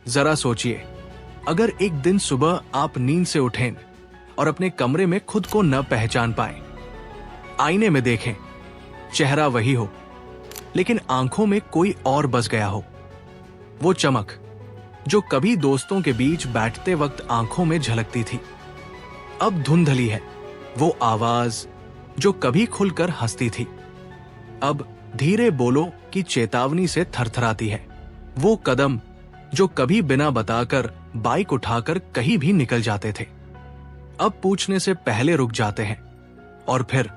जरा सोचिए, अगर एक दिन सुबह आप नींद से उठें और अपने कमरे में खुद को न पहचान पाए, आईने में देखें, चेहरा वही हो लेकिन आंखों में कोई और बस गया हो। वो चमक जो कभी दोस्तों के बीच बैठते वक्त आंखों में झलकती थी, अब धुंधली है। वो आवाज जो कभी खुलकर हंसती थी, अब धीरे बोलो की चेतावनी से थरथराती है। वो कदम जो कभी बिना बताकर बाइक उठाकर कहीं भी निकल जाते थे, अब पूछने से पहले रुक जाते हैं और फिर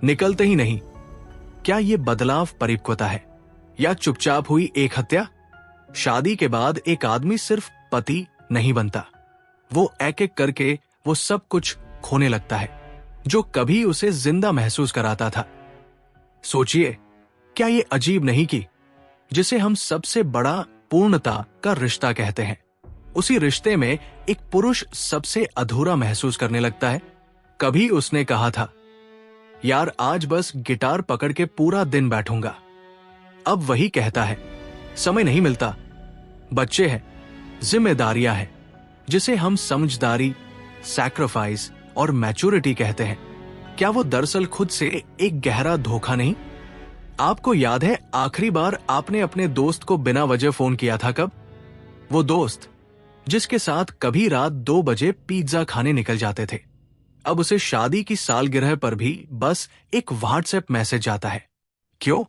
निकलते ही नहीं। क्या ये बदलाव परिपक्वता है या चुपचाप हुई एक हत्या? शादी के बाद एक आदमी सिर्फ पति नहीं बनता, वो एक एक करके वो सब कुछ खोने लगता है जो कभी उसे जिंदा महसूस कराता था। सोचिए, क्या ये अजीब नहीं कि जिसे हम सबसे बड़ा पूर्णता का रिश्ता कहते हैं, उसी रिश्ते में एक पुरुष सबसे अधूरा महसूस करने लगता है। कभी उसने कहा था, यार आज बस गिटार पकड़ के पूरा दिन बैठूंगा। अब वही कहता है, समय नहीं मिलता, बच्चे हैं, जिम्मेदारियां हैं, जिसे हम समझदारी, सैक्रिफाइस और मैच्योरिटी कहते हैं। क्या वो दरअसल खुद से एक गहरा धोखा नहीं? आपको याद है आखिरी बार आपने अपने दोस्त को बिना वजह फोन किया था कब? वो दोस्त जिसके साथ कभी रात 2 बजे पिज्जा खाने निकल जाते थे, अब उसे शादी की सालगिरह पर भी बस एक व्हाट्सएप मैसेज आता है। क्यों?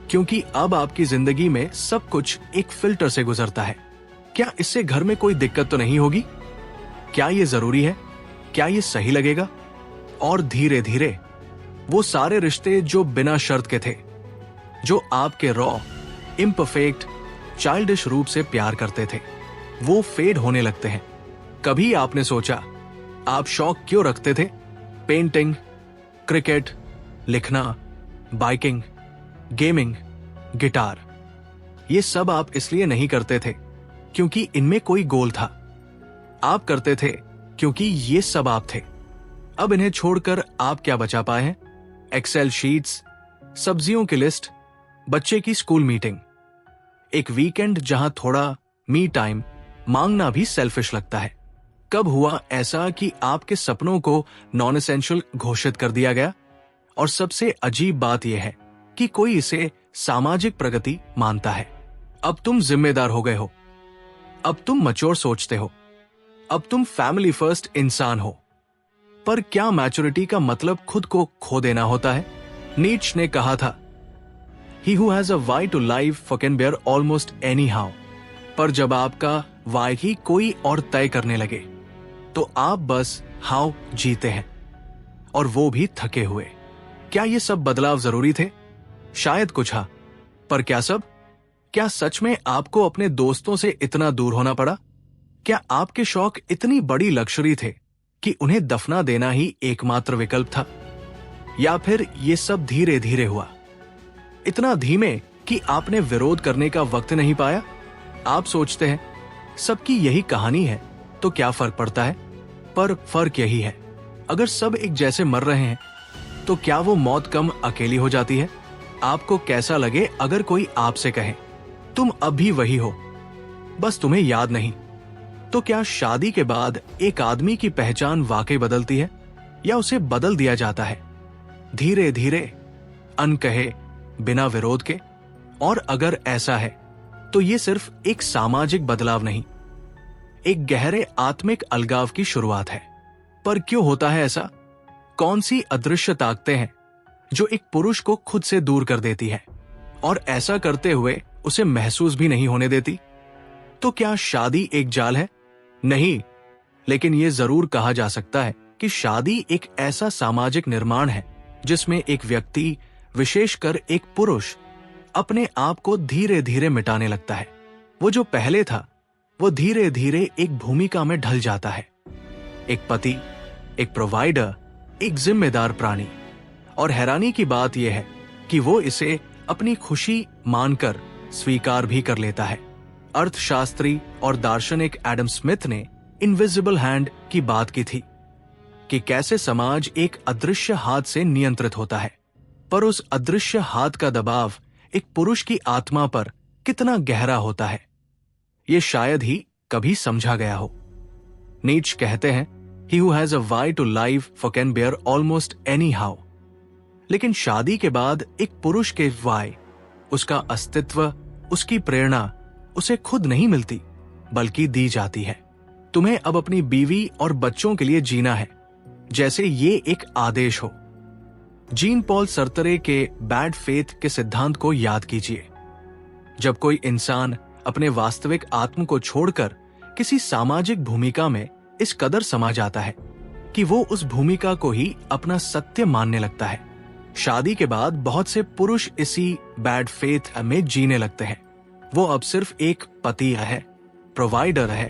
क्योंकि अब आपकी जिंदगी में सब कुछ एक फिल्टर से गुजरता है। क्या इससे घर में कोई दिक्कत तो नहीं होगी? क्या ये जरूरी है? क्या ये सही लगेगा? और धीरे धीरे वो सारे रिश्ते जो बिना शर्त के थे, जो आपके रॉ, इम्परफेक्ट, चाइल्डिश रूप से प्यार करते थे, वो फेड होने लगते हैं। कभी आपने सोचा आप शौक क्यों रखते थे? पेंटिंग, क्रिकेट, लिखना, बाइकिंग, गेमिंग, गिटार, ये सब आप इसलिए नहीं करते थे क्योंकि इनमें कोई गोल था। आप करते थे क्योंकि ये सब आप थे। अब इन्हें छोड़कर आप क्या बचा पाए हैं? एक्सेल शीट्स, सब्जियों की लिस्ट, बच्चे की स्कूल मीटिंग, एक वीकेंड जहां थोड़ा मी टाइम मांगना भी सेल्फिश लगता है। कब हुआ ऐसा कि आपके सपनों को नॉन एसेंशियल घोषित कर दिया गया? और सबसे अजीब बात यह है कि कोई इसे सामाजिक प्रगति मानता है। अब तुम जिम्मेदार हो गए हो, अब तुम मैच्योर सोचते हो, अब तुम फैमिली फर्स्ट इंसान हो। पर क्या मैच्योरिटी का मतलब खुद को खो देना होता है? नीच ने कहा था, He who has a why to life can bear almost anyhow। पर जब आपका why ही कोई और तय करने लगे तो आप बस हाउ जीते हैं, और वो भी थके हुए। क्या ये सब बदलाव जरूरी थे? शायद कुछ हाँ, पर क्या सब? क्या सच में आपको अपने दोस्तों से इतना दूर होना पड़ा? क्या आपके शौक इतनी बड़ी लक्ष्मी थे कि उन्हें दफना देना ही एकमात्र विकल्प था? या फिर ये सब धीरे धीरे हुआ, इतना धीमे कि आपने विरोध करने का वक्त नहीं पाया? आप सोचते हैं सबकी यही कहानी है तो क्या फर्क पड़ता है? पर फर्क यही है, अगर सब एक जैसे मर रहे हैं तो क्या वो मौत कम अकेली हो जाती है? आपको कैसा लगे अगर कोई आपसे कहे तुम अब भी वही हो, बस तुम्हें याद नहीं? तो क्या शादी के बाद एक आदमी की पहचान वाकई बदलती है या उसे बदल दिया जाता है धीरे धीरे, अनकहे, बिना विरोध के? और अगर ऐसा है तो ये सिर्फ एक सामाजिक बदलाव नहीं, एक गहरे आत्मिक अलगाव की शुरुआत है। पर क्यों होता है ऐसा? कौन सी अदृश्य ताकतें हैं जो एक पुरुष को खुद से दूर कर देती है और ऐसा करते हुए उसे महसूस भी नहीं होने देती? तो क्या शादी एक जाल है? नहीं, लेकिन यह जरूर कहा जा सकता है कि शादी एक ऐसा सामाजिक निर्माण है जिसमें एक व्यक्ति, विशेषकर एक पुरुष, अपने आप को धीरे धीरे मिटाने लगता है। वो जो पहले था वो धीरे धीरे एक भूमिका में ढल जाता है, एक पति, एक प्रोवाइडर, एक जिम्मेदार प्राणी। और हैरानी की बात यह है कि वो इसे अपनी खुशी मानकर स्वीकार भी कर लेता है। अर्थशास्त्री और दार्शनिक एडम स्मिथ ने इनविजिबल हैंड की बात की थी। कि कैसे समाज एक अदृश्य हाथ से नियंत्रित होता है, पर उस अदृश्य हाथ का दबाव एक पुरुष की आत्मा पर कितना गहरा होता है, ये शायद ही कभी समझा गया हो। नीच कहते हैं, He who has a why to live for can bear almost anyhow। लेकिन शादी के बाद एक पुरुष के वाई, उसका अस्तित्व, उसकी प्रेरणा उसे खुद नहीं मिलती, बल्कि दी जाती है। तुम्हें अब अपनी बीवी और बच्चों के लिए जीना है, जैसे ये एक आदेश हो। जीन पॉल सरतरे के बैड फेथ के सिद्धांत को याद कीजिए। जब कोई इंसान अपने वास्तविक आत्म को छोड़कर किसी सामाजिक भूमिका में इस कदर समा जाता है कि वो उस भूमिका को ही अपना सत्य मानने लगता है, शादी के बाद बहुत से पुरुष इसी बैड फेथ में जीने लगते हैं। वो अब सिर्फ एक पति है, प्रोवाइडर है,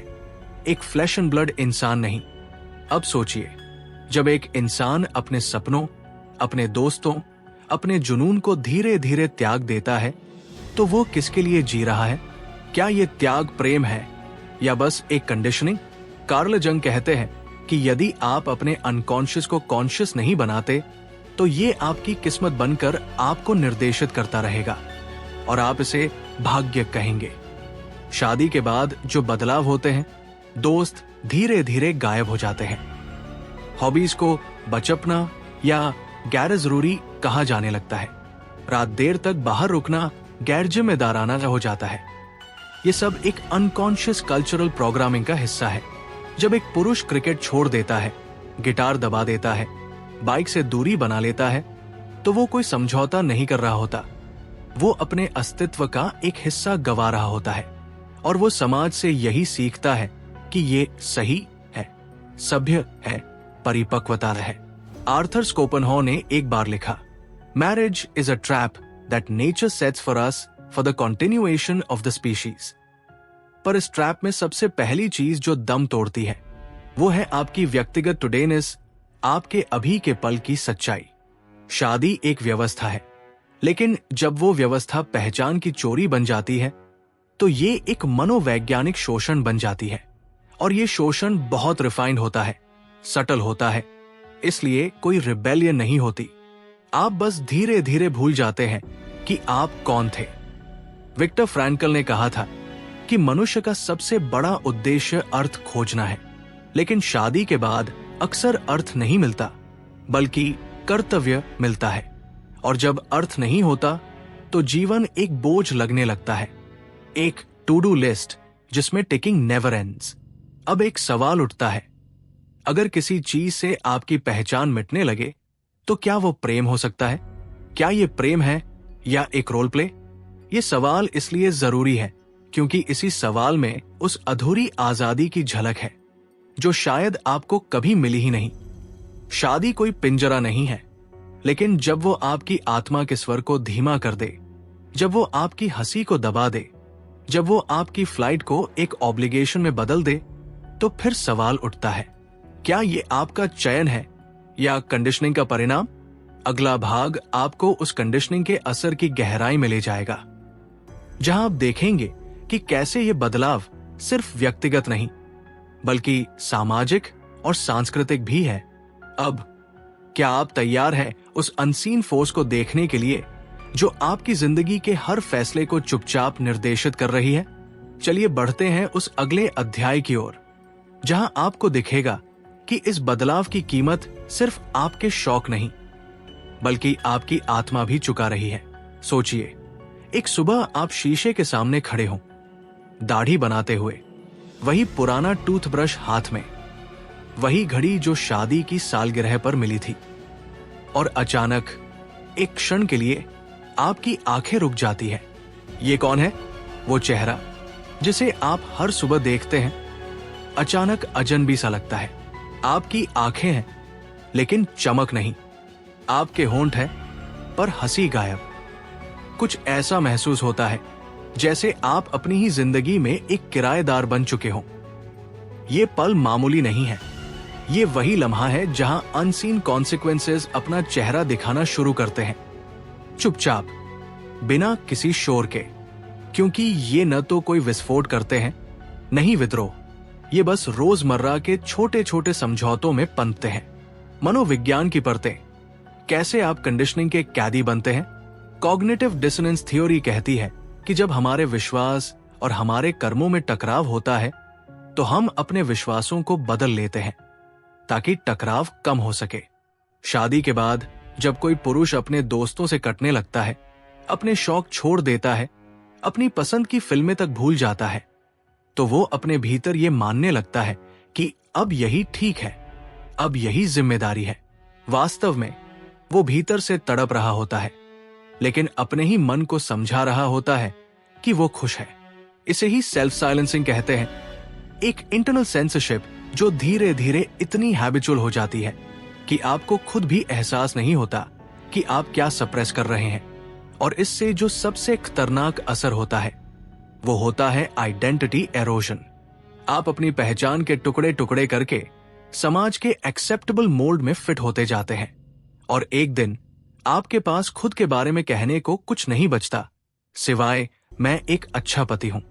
एक फ्लैश एंड ब्लड इंसान नहीं। अब सोचिए, जब एक इंसान अपने सपनों, अपने दोस्तों, अपने जुनून को धीरे धीरे त्याग देता है, तो वो किसके लिए जी रहा है? क्या ये त्याग प्रेम है या बस एक कंडीशनिंग? कार्ल जंग कहते हैं कि यदि आप अपने अनकॉन्शियस को कॉन्शियस नहीं बनाते, तो ये आपकी किस्मत बनकर आपको निर्देशित करता रहेगा और आप इसे भाग्य कहेंगे। शादी के बाद जो बदलाव होते हैं, दोस्त धीरे धीरे गायब हो जाते हैं, हॉबीज को बचपना या गैर जरूरी कहा जाने लगता है, रात देर तक बाहर रुकना गैर जिम्मेदाराना हो जाता है। ये सब एक अनकॉन्शियस कल्चरल प्रोग्रामिंग का हिस्सा है। जब एक पुरुष क्रिकेट छोड़ देता है, गिटार दबा देता है, बाइक से दूरी बना लेता है, तो वो कोई समझौता नहीं कर रहा होता, वो अपने अस्तित्व का एक हिस्सा गवा रहा होता है और वो समाज से यही सीखता है कि ये सही है, सभ्य है, परिपक्वता है। आर्थर स्कोपेनहॉर ने एक बार लिखा, marriage is a trap that nature sets for us for the continuation of the species. पर इस ट्रैप में सबसे पहली चीज जो दम तोड़ती है, वो है आपकी व्यक्तिगत टुडेनेस, आपके अभी के पल की सच्चाई। शादी एक व्यवस्था है, लेकिन जब वो व्यवस्था पहचान की चोरी बन जाती है, तो ये एक मनोवैज्ञानिक शोषण बन जाती है। और ये शोषण बहुत रिफाइंड होता है, सटल होता है, इसलिए कोई रिबेलियन नहीं होती। आप बस धीरे धीरे भूल जाते हैं कि आप कौन थे। विक्टर फ्रैंकल ने कहा था कि मनुष्य का सबसे बड़ा उद्देश्य अर्थ खोजना है, लेकिन शादी के बाद अक्सर अर्थ नहीं मिलता, बल्कि कर्तव्य मिलता है। और जब अर्थ नहीं होता, तो जीवन एक बोझ लगने लगता है, एक टू डू लिस्ट जिसमें टिकिंग नेवर एंड्स। अब एक सवाल उठता है, अगर किसी चीज से आपकी पहचान मिटने लगे, तो क्या वो प्रेम हो सकता है? क्या ये प्रेम है या एक रोल प्ले? ये सवाल इसलिए जरूरी है क्योंकि इसी सवाल में उस अधूरी आजादी की झलक है जो शायद आपको कभी मिली ही नहीं। शादी कोई पिंजरा नहीं है, लेकिन जब वो आपकी आत्मा के स्वर को धीमा कर दे, जब वो आपकी हंसी को दबा दे, जब वो आपकी फ्लाइट को एक ऑब्लिगेशन में बदल दे, तो फिर सवाल उठता है, क्या ये आपका चयन है या कंडीशनिंग का परिणाम? अगला भाग आपको उस कंडीशनिंग के असर की गहराई में ले जाएगा, जहां आप देखेंगे कि कैसे ये बदलाव सिर्फ व्यक्तिगत नहीं, बल्कि सामाजिक और सांस्कृतिक भी है। अब क्या आप तैयार हैं उस अनसीन फोर्स को देखने के लिए जो आपकी जिंदगी के हर फैसले को चुपचाप निर्देशित कर रही है? चलिए बढ़ते हैं उस अगले अध्याय की ओर, जहां आपको दिखेगा कि इस बदलाव की कीमत सिर्फ आपके शौक नहीं, बल्कि आपकी आत्मा भी चुका रही है। सोचिए, एक सुबह आप शीशे के सामने खड़े हों, दाढ़ी बनाते हुए, वही पुराना टूथब्रश हाथ में, वही घड़ी जो शादी की सालगिरह पर मिली थी, और अचानक एक क्षण के लिए आपकी आंखें रुक जाती है। ये कौन है? वो चेहरा जिसे आप हर सुबह देखते हैं, अचानक अजनबी सा लगता है। आपकी आंखें हैं, लेकिन चमक नहीं। आपके होंठ हैं, पर हंसी गायब। कुछ ऐसा महसूस होता है जैसे आप अपनी ही जिंदगी में एक किराएदार बन चुके हों। ये पल मामूली नहीं है, ये वही लम्हा है जहां अनसीन कॉन्सिक्वेंसेस अपना चेहरा दिखाना शुरू करते हैं, चुपचाप, बिना किसी शोर के, क्योंकि ये न तो कोई विस्फोट करते हैं, नहीं विद्रोह, ये बस रोजमर्रा के छोटे छोटे समझौतों में पनपते हैं। मनोविज्ञान की परतें, कैसे आप कंडीशनिंग के कैदी बनते हैं। कॉग्निटिव डिसोनेंस थ्योरी कहती है कि जब हमारे विश्वास और हमारे कर्मों में टकराव होता है तो हम अपने विश्वासों को बदल लेते हैं ताकि टकराव कम हो सके। शादी के बाद जब कोई पुरुष अपने दोस्तों से कटने लगता है, अपने शौक छोड़ देता है, अपनी पसंद की फिल्में तक भूल जाता है, तो वो अपने भीतर ये मानने लगता है कि अब यही ठीक है, अब यही जिम्मेदारी है। वास्तव में वो भीतर से तड़प रहा होता है, लेकिन अपने ही मन को समझा रहा होता है कि वो खुश है। इसे ही सेल्फ साइलेंसिंग कहते हैं, एक इंटरनल सेंसरशिप जो धीरे धीरे इतनी हैबिचुअल हो जाती है कि आपको खुद भी एहसास नहीं होता कि आप क्या सप्रेस कर रहे हैं। और इससे जो सबसे खतरनाक असर होता है वो होता है आइडेंटिटी एरोजन। आप अपनी पहचान के टुकड़े टुकड़े करके समाज के एक्सेप्टेबल मोल्ड में फिट होते जाते हैं और एक दिन आपके पास खुद के बारे में कहने को कुछ नहीं बचता सिवाय मैं एक अच्छा पति हूं,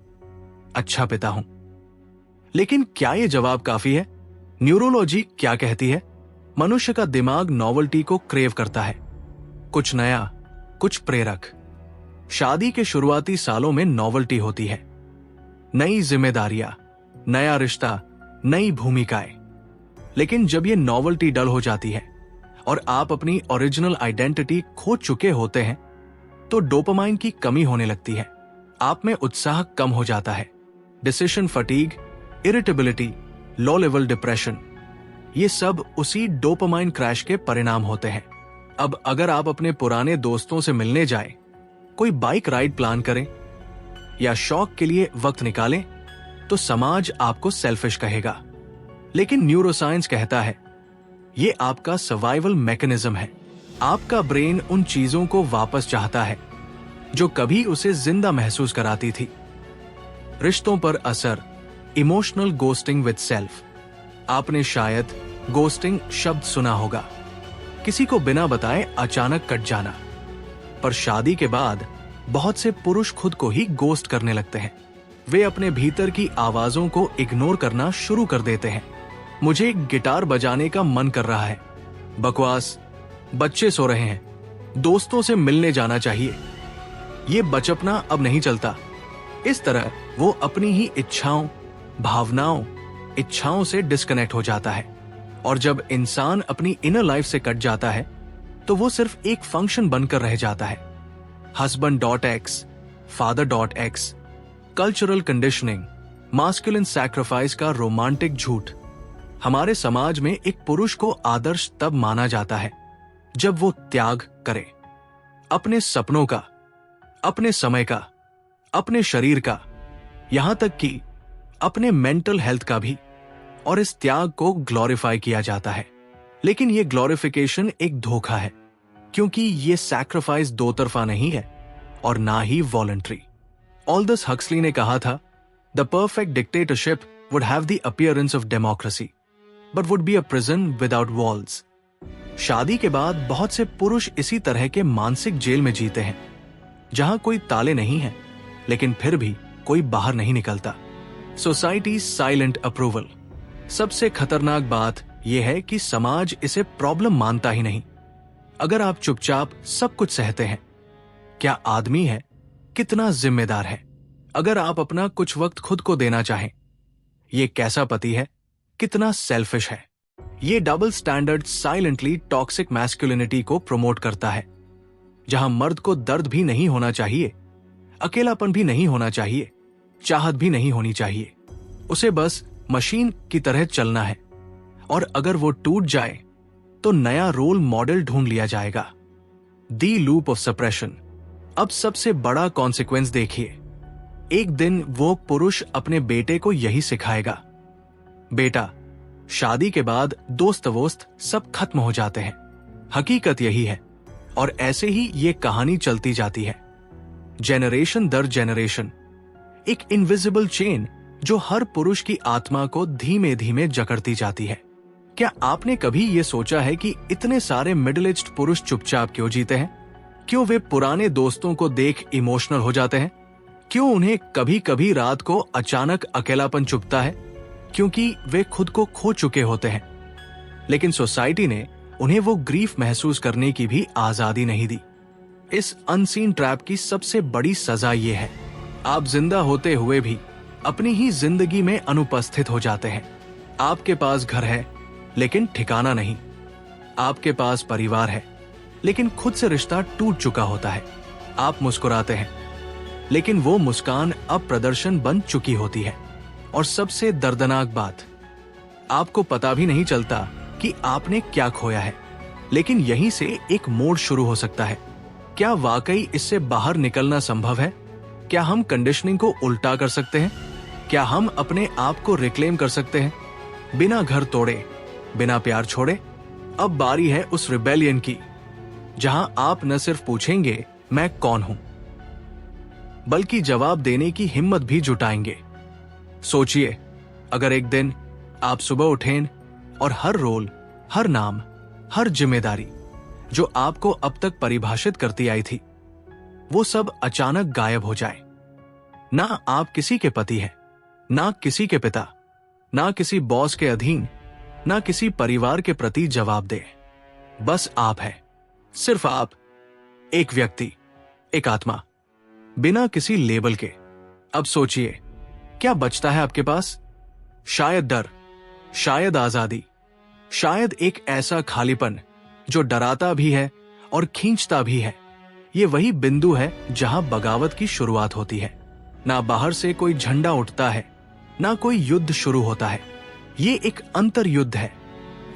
अच्छा पिता हूं। लेकिन क्या यह जवाब काफी है? न्यूरोलॉजी क्या कहती है? मनुष्य का दिमाग नॉवेल्टी को क्रेव करता है, कुछ नया, कुछ प्रेरक। शादी के शुरुआती सालों में नॉवेल्टी होती है, नई जिम्मेदारियां, नया रिश्ता, नई भूमिकाएं। लेकिन जब ये नॉवेल्टी डल हो जाती है और आप अपनी ओरिजिनल आइडेंटिटी खो चुके होते हैं तो डोपामाइन की कमी होने लगती है, आप में उत्साह कम हो जाता है, decision fatigue, irritability, low level depression, ये सब उसी डोपामाइन क्रैश के परिणाम होते हैं। अब अगर आप अपने पुराने दोस्तों से मिलने जाएं, कोई बाइक राइड प्लान करें या शौक के लिए वक्त निकालें तो समाज आपको सेल्फिश कहेगा। लेकिन न्यूरोसाइंस कहता है ये आपका सर्वाइवल मैकेनिज्म है। आपका ब्रेन उन चीजों को वापस चाहता है जो कभी उसे जिंदा महसूस कराती थी। रिश्तों पर असर, इमोशनल गोस्टिंग विद सेल्फ। आपने शायद गोस्टिंग शब्द सुना होगा, किसी को बिना बताए अचानक कट जाना। पर शादी के बाद बहुत से पुरुष खुद को ही गोस्ट करने लगते हैं। वे अपने भीतर की आवाजों को इग्नोर करना शुरू कर देते हैं। मुझे गिटार बजाने का मन कर रहा है, बकवास, बच्चे सो रहे हैं, दोस्तों से मिलने जाना चाहिए, ये बचपना अब नहीं चलता। इस तरह वो अपनी ही इच्छाओं, भावनाओं, इच्छाओं से डिस्कनेक्ट हो जाता है। और जब इंसान अपनी इनर लाइफ से कट जाता है तो वो सिर्फ एक फंक्शन बनकर रह जाता है। husband.x, father.x, cultural conditioning, masculine sacrifice का रोमांटिक झूठ। हमारे समाज में एक पुरुष को आदर्श तब माना जाता है जब वो त्याग करे, अपने सपनों का, अपने समय का, अपने शरीर का, यहां तक कि अपने मेंटल हेल्थ का भी। और इस त्याग को ग्लोरीफाई किया जाता है। लेकिन यह ग्लोरिफिकेशन एक धोखा है, क्योंकि यह सैक्रिफाइस दो तरफा नहीं है और ना ही वॉलंटरी। ऑल्डस हक्सली ने कहा था, the perfect dictatorship would have the appearance of democracy but would be a prison without walls. शादी के बाद बहुत से पुरुष इसी तरह के मानसिक जेल में जीते हैं, जहां कोई ताले नहीं है लेकिन फिर भी कोई बाहर नहीं निकलता। Society silent approval. सबसे खतरनाक बात यह है कि समाज इसे प्रॉब्लम मानता ही नहीं। अगर आप चुपचाप सब कुछ सहते हैं, क्या आदमी है, कितना जिम्मेदार है। अगर आप अपना कुछ वक्त खुद को देना चाहें, ये कैसा पति है, कितना सेल्फिश है। ये double standard silently toxic masculinity को प्रमोट करता है, जहां मर्द को दर्द भी नहीं होना चाहिए, अकेलापन भी नहीं होना चाहिए, चाहत भी नहीं होनी चाहिए। उसे बस मशीन की तरह चलना है और अगर वो टूट जाए तो नया रोल मॉडल ढूंढ लिया जाएगा। दी लूप ऑफ सप्रेशन। अब सबसे बड़ा कॉन्सिक्वेंस देखिए। एक दिन वो पुरुष अपने बेटे को यही सिखाएगा, बेटा, शादी के बाद दोस्त वोस्त सब खत्म हो जाते हैं। हकीकत यही है और ऐसे ही ये कहानी चलती जाती है, जेनरेशन दर जेनरेशन। एक इनविजिबल चेन जो हर पुरुष की आत्मा को धीमे धीमे जकड़ती जाती है। क्या आपने कभी ये सोचा है कि इतने सारे मिडिल एज्ड पुरुष चुपचाप क्यों जीते हैं? क्यों वे पुराने दोस्तों को देख इमोशनल हो जाते हैं? क्यों उन्हें कभी कभी रात को अचानक अकेलापन चुभता है? क्योंकि वे खुद को खो चुके होते हैं। लेकिन सोसाइटी ने उन्हें वो ग्रीफ महसूस करने की भी आजादी नहीं दी। इस अनसीन ट्रैप की सबसे बड़ी सजा ये है, आप जिंदा होते हुए भी अपनी ही जिंदगी में अनुपस्थित हो जाते हैं। आपके पास घर है लेकिन ठिकाना नहीं, आपके पास परिवार है लेकिन खुद से रिश्ता टूट चुका होता है। आप मुस्कुराते हैं लेकिन वो मुस्कान अब प्रदर्शन बन चुकी होती है। और सबसे दर्दनाक बात, आपको पता भी नहीं चलता कि आपने क्या खोया है, लेकिन यहीं से एक मोड़ शुरू हो सकता है। क्या वाकई इससे बाहर निकलना संभव है? क्या हम कंडीशनिंग को उल्टा कर सकते हैं? क्या हम अपने आप को रिक्लेम कर सकते हैं? बिना घर तोड़े, बिना प्यार छोड़े? अब बारी है उस रिबेलियन की, जहां आप न सिर्फ पूछेंगे मैं कौन हूं, बल्कि जवाब देने की हिम्मत भी जुटाएंगे। सोचिए, अगर एक दिन आप सुबह उठें और हर रोल, हर नाम, हर जिम्मेदारी जो आपको अब तक परिभाषित करती आई थी, वो सब अचानक गायब हो जाए। ना आप किसी के पति हैं, ना किसी के पिता, ना किसी बॉस के अधीन, ना किसी परिवार के प्रति जवाब दे। बस आप हैं, सिर्फ आप, एक व्यक्ति, एक आत्मा, बिना किसी लेबल के। अब सोचिए, क्या बचता है आपके पास? शायद डर, शायद आजादी, शायद एक ऐसा खालीपन जो डराता भी है और खींचता भी है। ये वही बिंदु है जहां बगावत की शुरुआत होती है। ना बाहर से कोई झंडा उठता है, ना कोई युद्ध शुरू होता है। ये एक अंतर युद्ध है,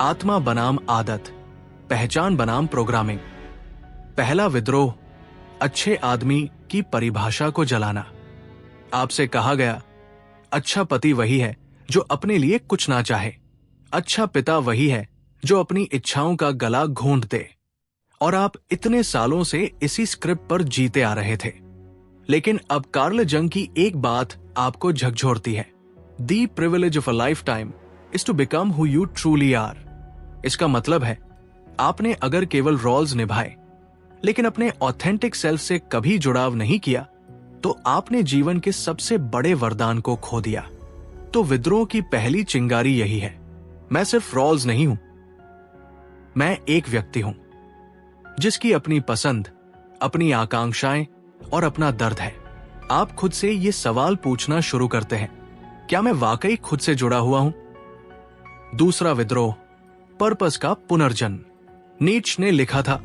आत्मा बनाम आदत, पहचान बनाम प्रोग्रामिंग। पहला विद्रोह, अच्छे आदमी की परिभाषा को जलाना। आपसे कहा गया, अच्छा पति वही है जो अपने लिए कुछ ना चाहे, अच्छा पिता वही है जो अपनी इच्छाओं का गला घोंट दे। और आप इतने सालों से इसी स्क्रिप्ट पर जीते आ रहे थे। लेकिन अब कार्ल जंग की एक बात आपको झकझोरती है, the privilege of a lifetime is to become who you truly are. इसका मतलब है, आपने अगर केवल रोल्स निभाए लेकिन अपने ऑथेंटिक सेल्फ से कभी जुड़ाव नहीं किया, तो आपने जीवन के सबसे बड़े वरदान को खो दिया। तो विद्रोह की पहली चिंगारी यही है, मैं सिर्फ रोल्स नहीं हूं, मैं एक व्यक्ति हूं जिसकी अपनी पसंद, अपनी आकांक्षाएं और अपना दर्द है। आप खुद से ये सवाल पूछना शुरू करते हैं, क्या मैं वाकई खुद से जुड़ा हुआ हूं? दूसरा विद्रोह, पर्पस का पुनर्जन्म। नीट्शे ने लिखा था,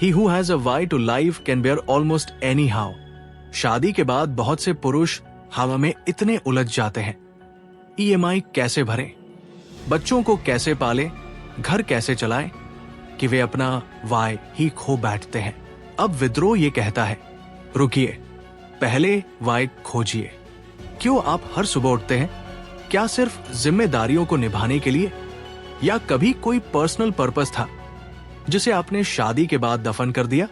He who has a why to life can bear almost anyhow। शादी के बाद बहुत से पुरुष हवा में इतने उलझ जाते हैं, EMI कैसे भरें, बच्चों को कैसे पालें, घर कैसे चलाएं, कि वे अपना वाई ही खो बैठते हैं। अब विद्रोह ये कहता है, रुकिए, पहले वाई खोजिए। क्यों आप हर सुबह उठते हैं? क्या सिर्फ जिम्मेदारियों को निभाने के लिए, या कभी कोई पर्सनल पर्पस था जिसे आपने शादी के बाद दफन कर दिया?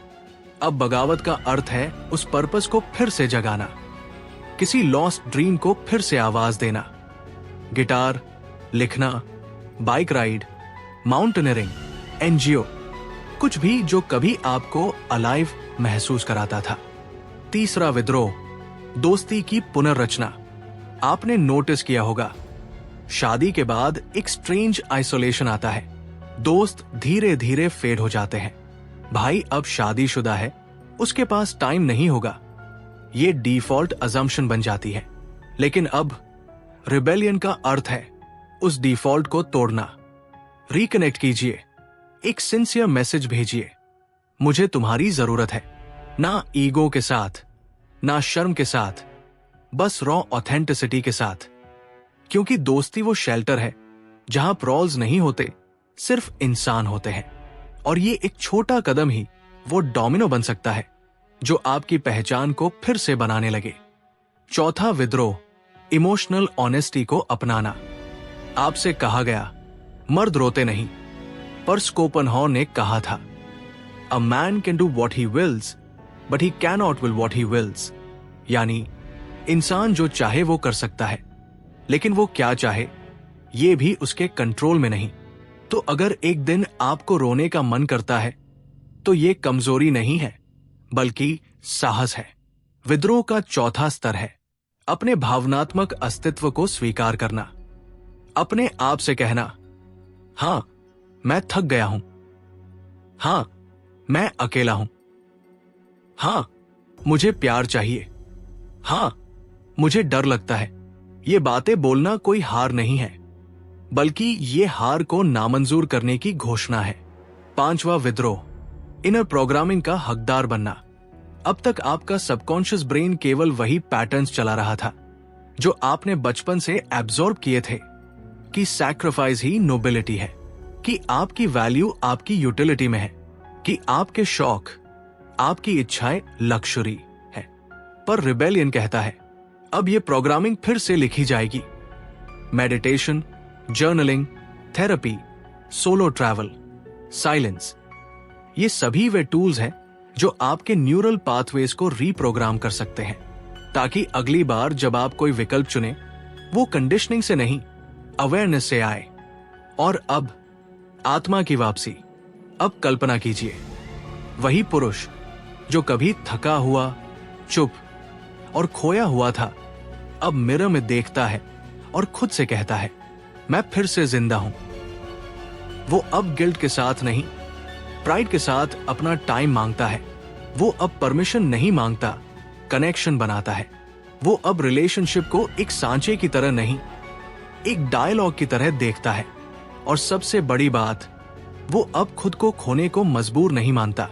अब बगावत का अर्थ है उस पर्पस को फिर से जगाना, किसी लॉस्ट ड्रीम को फिर से आवाज देना। गिटार, लिखना, बाइक राइड, माउंटेनियरिंग, NGO, कुछ भी जो कभी आपको अलाइव महसूस कराता था। तीसरा विद्रोह, दोस्ती की पुनर्रचना। आपने नोटिस किया होगा, शादी के बाद एक स्ट्रेंज आइसोलेशन आता है, दोस्त धीरे धीरे फेड हो जाते हैं। भाई अब शादीशुदा है, उसके पास टाइम नहीं होगा, ये डिफॉल्ट अजम्पशन बन जाती है। लेकिन अब रिबेलियन का अर्थ है उस डिफॉल्ट को तोड़ना। रिकनेक्ट कीजिए, एक सिंसियर मैसेज भेजिए, मुझे तुम्हारी जरूरत है। ना ईगो के साथ, ना शर्म के साथ, बस रॉ ऑथेंटिसिटी के साथ। क्योंकि दोस्ती वो शेल्टर है जहां प्रोल्स नहीं होते, सिर्फ इंसान होते हैं। और ये एक छोटा कदम ही वो डोमिनो बन सकता है जो आपकी पहचान को फिर से बनाने लगे। चौथा विद्रोह, इमोशनल ऑनेस्टी को अपनाना। आपसे कहा गया, मर्द रोते नहीं, पर स्कोपेनहावर ने कहा था, a man can do what he wills but he can not will what he wills. यानी इंसान जो चाहे वो कर सकता है, लेकिन वो क्या चाहे ये भी उसके कंट्रोल में नहीं। तो अगर एक दिन आपको रोने का मन करता है, तो ये कमजोरी नहीं है, बल्कि साहस है। विद्रोह का चौथा स्तर है अपने भावनात्मक अस्तित्व को स्वीकार करना। अपने आप से कहना, हां, मैं थक गया हूं। हाँ, मैं अकेला हूं। हाँ, मुझे प्यार चाहिए। हाँ, मुझे डर लगता है। ये बातें बोलना कोई हार नहीं है, बल्कि ये हार को नामंजूर करने की घोषणा है। 5वां विद्रोह, इनर प्रोग्रामिंग का हकदार बनना। अब तक आपका सबकॉन्शियस ब्रेन केवल वही पैटर्न्स चला रहा था जो आपने बचपन से एब्जॉर्ब किए थे, कि सैक्रिफाइस ही नोबिलिटी है, कि आपकी वैल्यू आपकी यूटिलिटी में है, कि आपके शौक, आपकी इच्छाएं लक्ष्यरी है। पर रिबेलियन कहता है, अब ये प्रोग्रामिंग फिर से लिखी जाएगी। Meditation, journaling, therapy, solo travel, silence, ये सभी वे टूल्स हैं जो आपके न्यूरल पाथवेज को रीप्रोग्राम कर सकते हैं, ताकि अगली बार जब आप कोई विकल्प चुने, वो कंडीशनिंग से नहीं, अवेयरनेस से आए। और अब आत्मा की वापसी। अब कल्पना कीजिए, वही पुरुष जो कभी थका हुआ, चुप और खोया हुआ था, अब मिरर में देखता है और खुद से कहता है, मैं फिर से जिंदा हूं। वो अब गिल्ट के साथ नहीं, प्राइड के साथ अपना टाइम मांगता है। वो अब परमिशन नहीं मांगता, कनेक्शन बनाता है। वो अब रिलेशनशिप को एक सांचे की तरह नहीं, एक डायलॉग की तरह देखता है। और सबसे बड़ी बात, वो अब खुद को खोने को मजबूर नहीं मानता,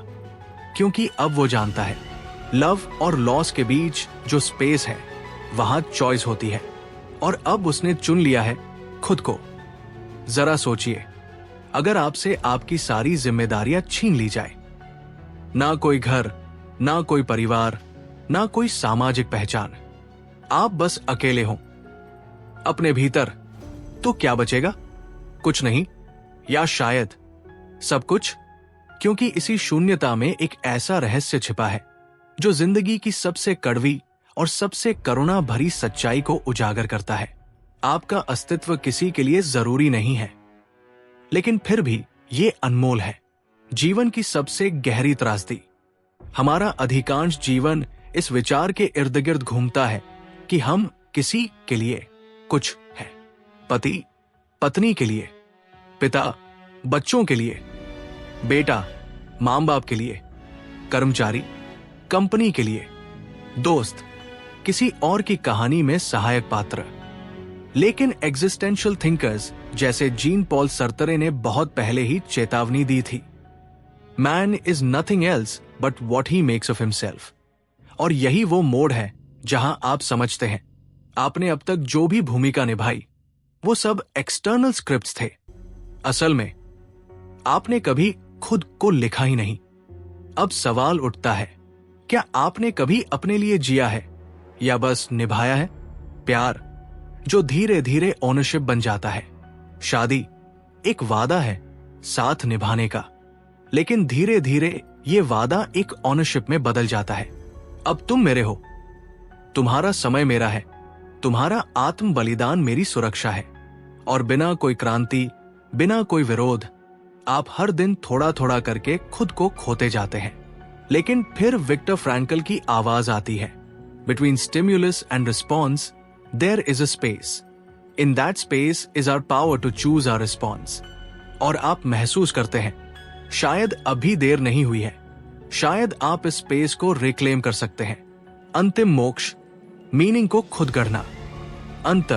क्योंकि अब वो जानता है, लव और लॉस के बीच जो स्पेस है, वहां चॉइस होती है। और अब उसने चुन लिया है खुद को। जरा सोचिए, अगर आपसे आपकी सारी जिम्मेदारियां छीन ली जाए, ना कोई घर, ना कोई परिवार, ना कोई सामाजिक पहचान, आप बस अकेले हों अपने भीतर, तो क्या बचेगा? कुछ नहीं, या शायद सब कुछ, क्योंकि इसी शून्यता में एक ऐसा रहस्य छिपा है जो जिंदगी की सबसे कड़वी और सबसे करुणा भरी सच्चाई को उजागर करता है। आपका अस्तित्व किसी के लिए जरूरी नहीं है, लेकिन फिर भी ये अनमोल है। जीवन की सबसे गहरी त्रासदी, हमारा अधिकांश जीवन इस विचार के इर्द गिर्द घूमता है कि हम किसी के लिए कुछ है। पति पत्नी के लिए, पिता बच्चों के लिए, बेटा मां बाप के लिए, कर्मचारी कंपनी के लिए, दोस्त किसी और की कहानी में सहायक पात्र। लेकिन एग्जिस्टेंशियल थिंकर्स जैसे जीन पॉल सरतरे ने बहुत पहले ही चेतावनी दी थी, man is nothing else but what he makes of himself. और यही वो मोड़ है जहां आप समझते हैं, आपने अब तक जो भी भूमिका निभाई, वो सब एक्सटर्नल स्क्रिप्ट्स थे। असल में आपने कभी खुद को लिखा ही नहीं। अब सवाल उठता है, क्या आपने कभी अपने लिए जिया है या बस निभाया है? प्यार जो धीरे धीरे ओनरशिप बन जाता है। शादी एक वादा है साथ निभाने का, लेकिन धीरे धीरे ये वादा एक ओनरशिप में बदल जाता है। अब तुम मेरे हो, तुम्हारा समय मेरा है, तुम्हारा आत्म बलिदान मेरी सुरक्षा है। और बिना कोई क्रांति, बिना कोई विरोध, आप हर दिन थोड़ा थोड़ा करके खुद को खोते जाते हैं। लेकिन फिर विक्टर फ्रैंकल की आवाज आती है, between stimulus and response there is a space, in that space is our power to choose our response. और आप महसूस करते हैं, शायद अभी देर नहीं हुई है, शायद आप इस स्पेस को रिक्लेम कर सकते हैं। अंतिम मोक्ष, मीनिंग को खुद गढ़ना। अंत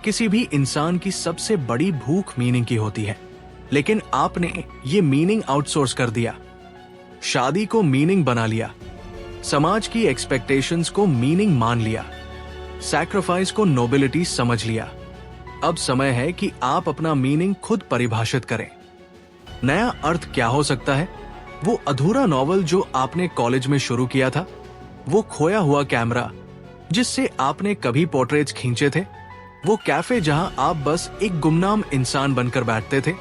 किसी भी इंसान की सबसे बड़ी भूख मीनिंग की होती है, लेकिन आपने ये मीनिंग आउटसोर्स कर दिया। शादी को मीनिंग बना लिया, समाज की एक्सपेक्टेशंस को मीनिंग मान लिया, सैक्रिफाइस को नोबिलिटी समझ लिया। अब समय है कि आप अपना मीनिंग खुद परिभाषित करें। नया अर्थ क्या हो सकता है? वो अधूरा नॉवल जो आपने कॉलेज में शुरू किया था, वो खोया हुआ कैमरा जिससे आपने कभी पोर्ट्रेट्स खींचे थे, वो कैफे जहां आप बस एक गुमनाम इंसान बनकर बैठते थे।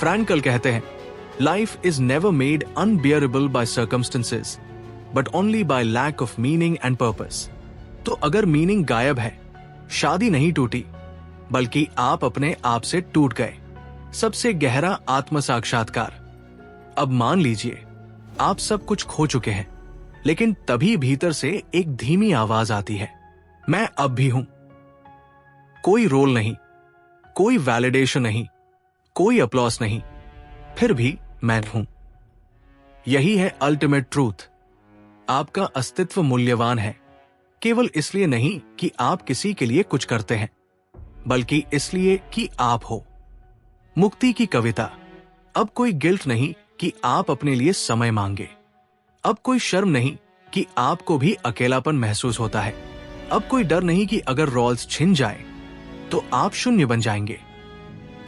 फ्रैंकल कहते हैं, life is never made unbearable by circumstances but only by lack of meaning and purpose. तो अगर मीनिंग गायब है, शादी नहीं टूटी, बल्कि आप अपने आप से टूट गए। सबसे गहरा आत्म साक्षात्कार। अब मान लीजिए आप सब कुछ खो चुके हैं, लेकिन तभी भीतर से एक धीमी आवाज आती है, मैं अब भी हूं। कोई रोल नहीं, कोई वैलिडेशन नहीं, कोई अप्लॉस नहीं, फिर भी मैं हूं। यही है अल्टीमेट ट्रूथ। आपका अस्तित्व मूल्यवान है, केवल इसलिए नहीं कि आप किसी के लिए कुछ करते हैं, बल्कि इसलिए कि आप हो। मुक्ति की कविता। अब कोई गिल्ट नहीं कि आप अपने लिए समय मांगे। अब कोई शर्म नहीं कि आपको भी अकेलापन महसूस होता है। अब कोई डर नहीं कि अगर रोल्स छिन जाए तो आप शून्य बन जाएंगे,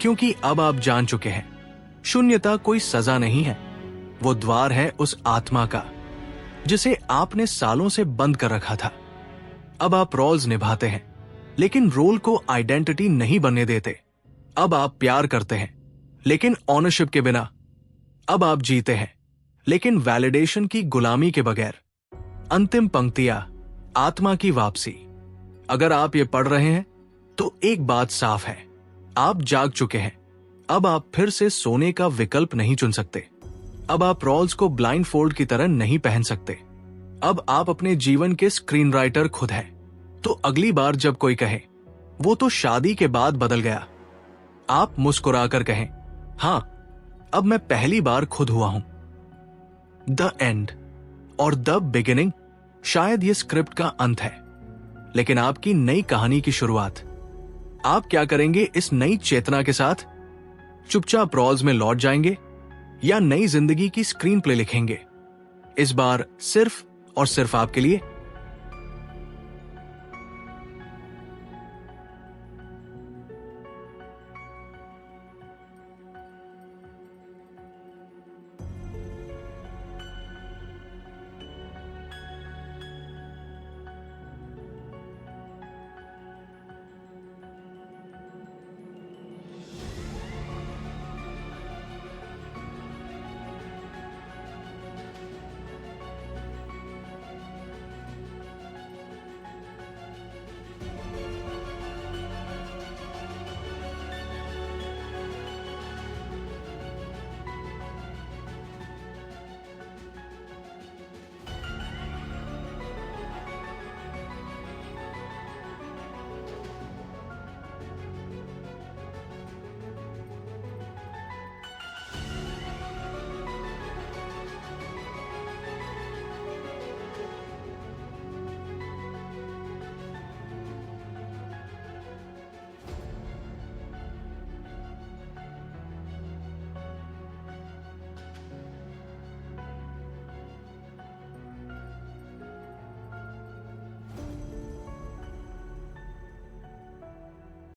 क्योंकि अब आप जान चुके हैं शून्यता कोई सजा नहीं है, वो द्वार है उस आत्मा का जिसे आपने सालों से बंद कर रखा था। अब आप रोल्स निभाते हैं, लेकिन रोल को आइडेंटिटी नहीं बनने देते। अब आप प्यार करते हैं, लेकिन ऑनरशिप के बिना। अब आप जीते हैं, लेकिन वैलिडेशन की गुलामी के बगैर। अंतिम पंक्तियां, आत्मा की वापसी। अगर आप ये पढ़ रहे हैं तो एक बात साफ है, आप जाग चुके हैं। अब आप फिर से सोने का विकल्प नहीं चुन सकते। अब आप रोल्स को ब्लाइंड फोल्ड की तरह नहीं पहन सकते। अब आप अपने जीवन के स्क्रीन राइटर खुद हैं। तो अगली बार जब कोई कहे वो तो शादी के बाद बदल गया, आप मुस्कुराकर कहें, हां, अब मैं पहली बार खुद हुआ हूं। द एंड और द बिगिनिंग शायद ये स्क्रिप्ट का अंत है, लेकिन आपकी नई कहानी की शुरुआत। आप क्या करेंगे इस नई चेतना के साथ? चुपचाप रोल्स में लौट जाएंगे या नई जिंदगी की स्क्रीन प्ले लिखेंगे? इस बार सिर्फ और सिर्फ आपके लिए।